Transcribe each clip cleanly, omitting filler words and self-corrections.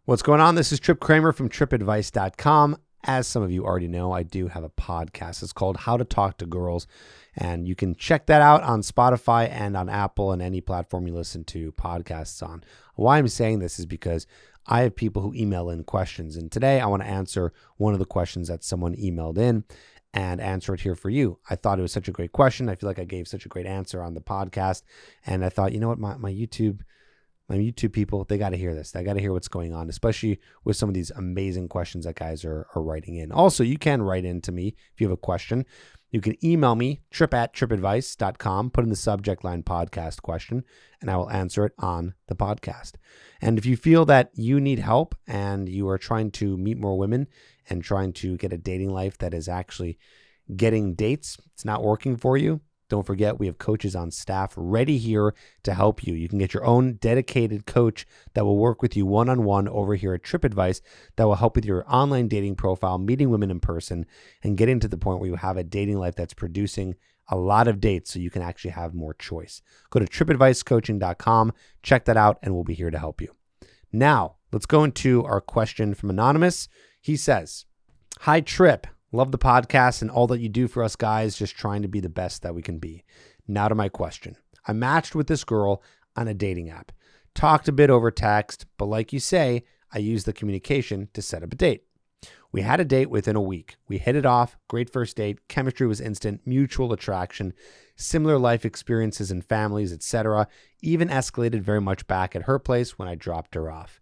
What's going on? This is Trip Kramer from tripadvice.com. As some of you already know, I do have a podcast. It's called How to Talk to Girls, and you can check that out on Spotify and on Apple and any platform you listen to podcasts on. Why I'm saying this is because I have people who email in questions, and today I want to answer one of the questions that someone emailed in and answer it here for you. I thought it was such a great question. I feel like I gave such a great answer on the podcast, and I thought, you know what, my YouTube people, they got to hear this. They got to hear what's going on, especially with some of these amazing questions that guys are writing in. Also, you can write in to me if you have a question. You can email me, trip@tripadvice.com, put in the subject line podcast question, and I will answer it on the podcast. And if you feel that you need help and you are trying to meet more women and trying to get a dating life that is actually getting dates, it's not working for you, don't forget, we have coaches on staff ready here to help you. You can get your own dedicated coach that will work with you one-on-one over here at TripAdvice that will help with your online dating profile, meeting women in person, and getting to the point where you have a dating life that's producing a lot of dates so you can actually have more choice. Go to tripadvicecoaching.com, check that out, and we'll be here to help you. Now, let's go into our question from Anonymous. He says, "Hi, Trip. Love the podcast and all that you do for us guys, just trying to be the best that we can be. Now to my question. I matched with this girl on a dating app. Talked a bit over text, but like you say, I used the communication to set up a date. We had a date within a week. We hit it off, great first date, chemistry was instant, mutual attraction, similar life experiences and families, etc. Even escalated very much back at her place when I dropped her off.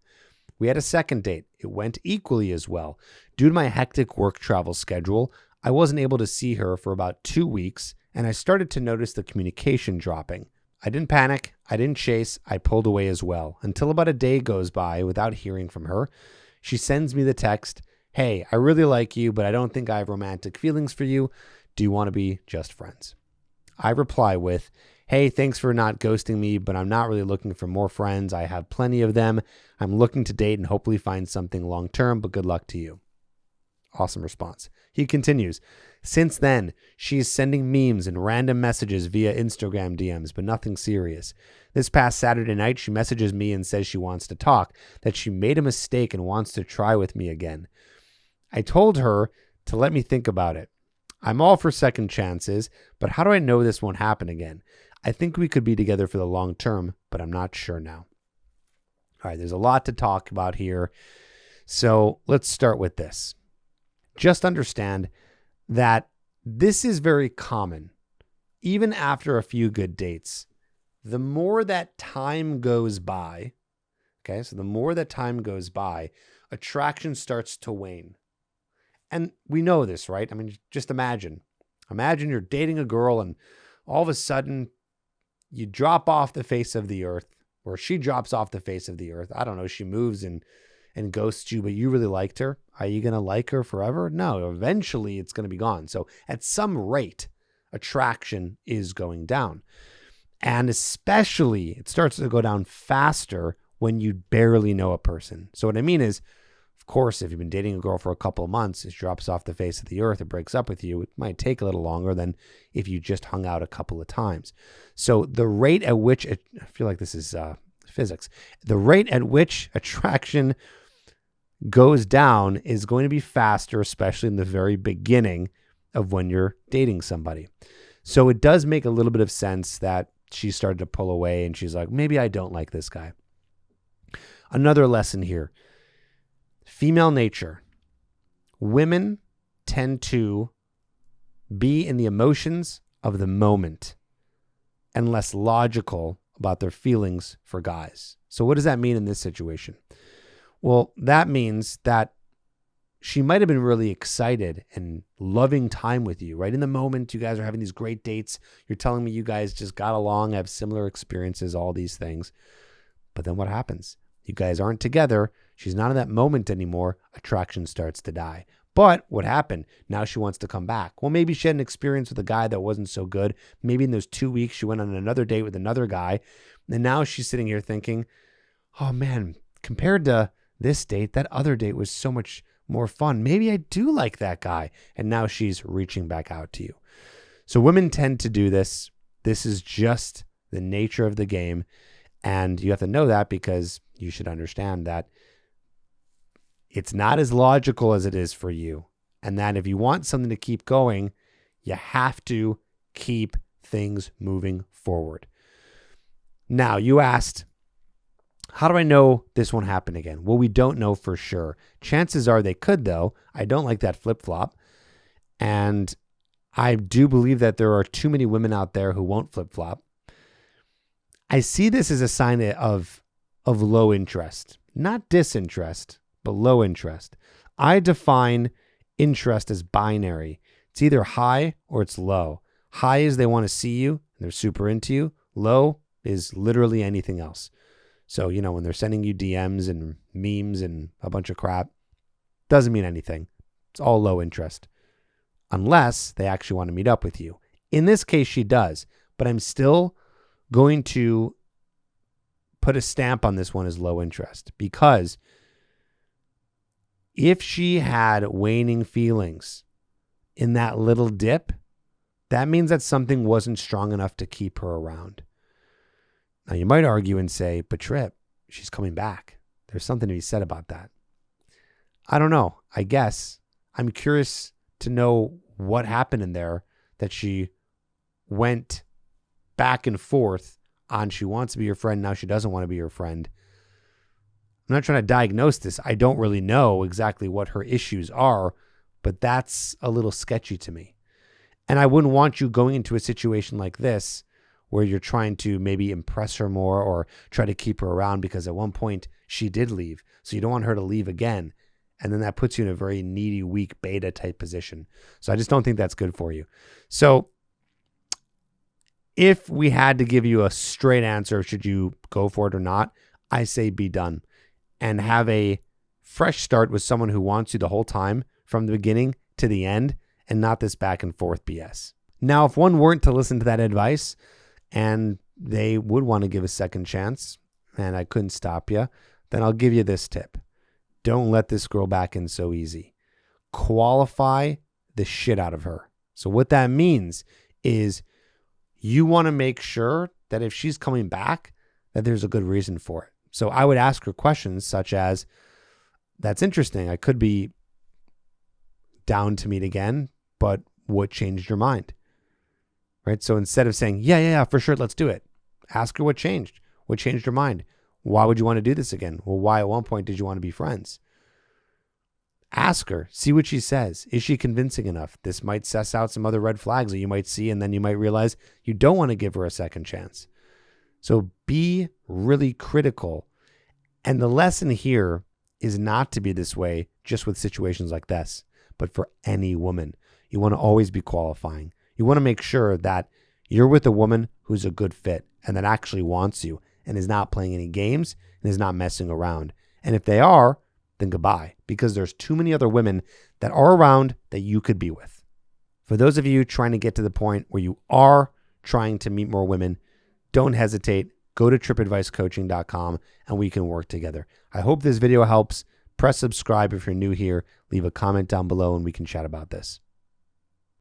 We had a second date. It went equally as well. Due to my hectic work travel schedule, I wasn't able to see her for about 2 weeks, and I started to notice the communication dropping. I didn't panic. I didn't chase. I pulled away as well, until about a day goes by without hearing from her. She sends me the text, 'Hey, I really like you, but I don't think I have romantic feelings for you. Do you want to be just friends?' I reply with, 'Hey, thanks for not ghosting me, but I'm not really looking for more friends. I have plenty of them. I'm looking to date and hopefully find something long-term, but good luck to you.' Awesome response. He continues, 'Since then, she is sending memes and random messages via Instagram DMs, but nothing serious. This past Saturday night, she messages me and says she wants to talk, that she made a mistake and wants to try with me again. I told her to let me think about it. I'm all for second chances, but how do I know this won't happen again? I think we could be together for the long term, but I'm not sure now.' All right, there's a lot to talk about here. So let's start with this. Just understand that this is very common. Even after a few good dates, the more that time goes by, attraction starts to wane. And we know this, right? I mean, just imagine you're dating a girl and all of a sudden you drop off the face of the earth, or she drops off the face of the earth. I don't know. She moves and ghosts you, but you really liked her. Are you going to like her forever? No, eventually it's going to be gone. So at some rate, attraction is going down. And especially it starts to go down faster when you barely know a person. So what I mean is, of course, if you've been dating a girl for a couple of months, she drops off the face of the earth, it breaks up with you, it might take a little longer than if you just hung out a couple of times. So the rate at which, I feel like this is physics, the rate at which attraction goes down is going to be faster, especially in the very beginning of when you're dating somebody. So it does make a little bit of sense that she started to pull away and she's like, maybe I don't like this guy. Another lesson here. Female nature. Women tend to be in the emotions of the moment and less logical about their feelings for guys. So what does that mean in this situation? Well, that means that she might have been really excited and loving time with you, right? In the moment, you guys are having these great dates. You're telling me you guys just got along, have similar experiences, all these things. But then what happens? You guys aren't together. She's not in that moment anymore. Attraction starts to die. But what happened? Now she wants to come back. Well, maybe she had an experience with a guy that wasn't so good. Maybe in those 2 weeks, she went on another date with another guy. And now she's sitting here thinking, oh man, compared to this date, that other date was so much more fun. Maybe I do like that guy. And now she's reaching back out to you. So women tend to do this. This is just the nature of the game. And you have to know that because you should understand that It's not as logical as it is for you. And that if you want something to keep going, you have to keep things moving forward. Now, you asked, how do I know this won't happen again? Well, we don't know for sure. Chances are they could, though. I don't like that flip-flop. And I do believe that there are too many women out there who won't flip-flop. I see this as a sign of low interest, not disinterest, but low interest. I define interest as binary. It's either high or it's low. High is they want to see you, and they're super into you. Low is literally anything else. So, when they're sending you DMs and memes and a bunch of crap, doesn't mean anything. It's all low interest. Unless they actually want to meet up with you. In this case, she does. But I'm still going to put a stamp on this one as low interest. Because if she had waning feelings in that little dip, that means that something wasn't strong enough to keep her around. Now, you might argue and say, but Trip, she's coming back. There's something to be said about that. I don't know. I guess. I'm curious to know what happened in there that she went back and forth on she wants to be your friend, now she doesn't want to be your friend. I'm not trying to diagnose this. I don't really know exactly what her issues are, but that's a little sketchy to me. And I wouldn't want you going into a situation like this where you're trying to maybe impress her more or try to keep her around because at one point she did leave. So you don't want her to leave again. And then that puts you in a very needy, weak beta type position. So I just don't think that's good for you. So if we had to give you a straight answer, should you go for it or not? I say be done and have a fresh start with someone who wants you the whole time from the beginning to the end and not this back and forth BS. Now, if one weren't to listen to that advice and they would want to give a second chance and I couldn't stop you, then I'll give you this tip. Don't let this girl back in so easy. Qualify the shit out of her. So what that means is you want to make sure that if she's coming back, that there's a good reason for it. So I would ask her questions such as, that's interesting. I could be down to meet again, but what changed your mind? Right? So instead of saying, yeah, for sure, let's do it. Ask her what changed. What changed her mind? Why would you want to do this again? Well, why at one point did you want to be friends? Ask her. See what she says. Is she convincing enough? This might suss out some other red flags that you might see, and then you might realize you don't want to give her a second chance. So be really critical. And the lesson here is not to be this way just with situations like this, but for any woman. You want to always be qualifying. You want to make sure that you're with a woman who's a good fit and that actually wants you and is not playing any games and is not messing around. And if they are, then goodbye, because there's too many other women that are around that you could be with. For those of you trying to get to the point where you are trying to meet more women, don't hesitate. Go to tripadvicecoaching.com and we can work together. I hope this video helps. Press subscribe if you're new here. Leave a comment down below and we can chat about this.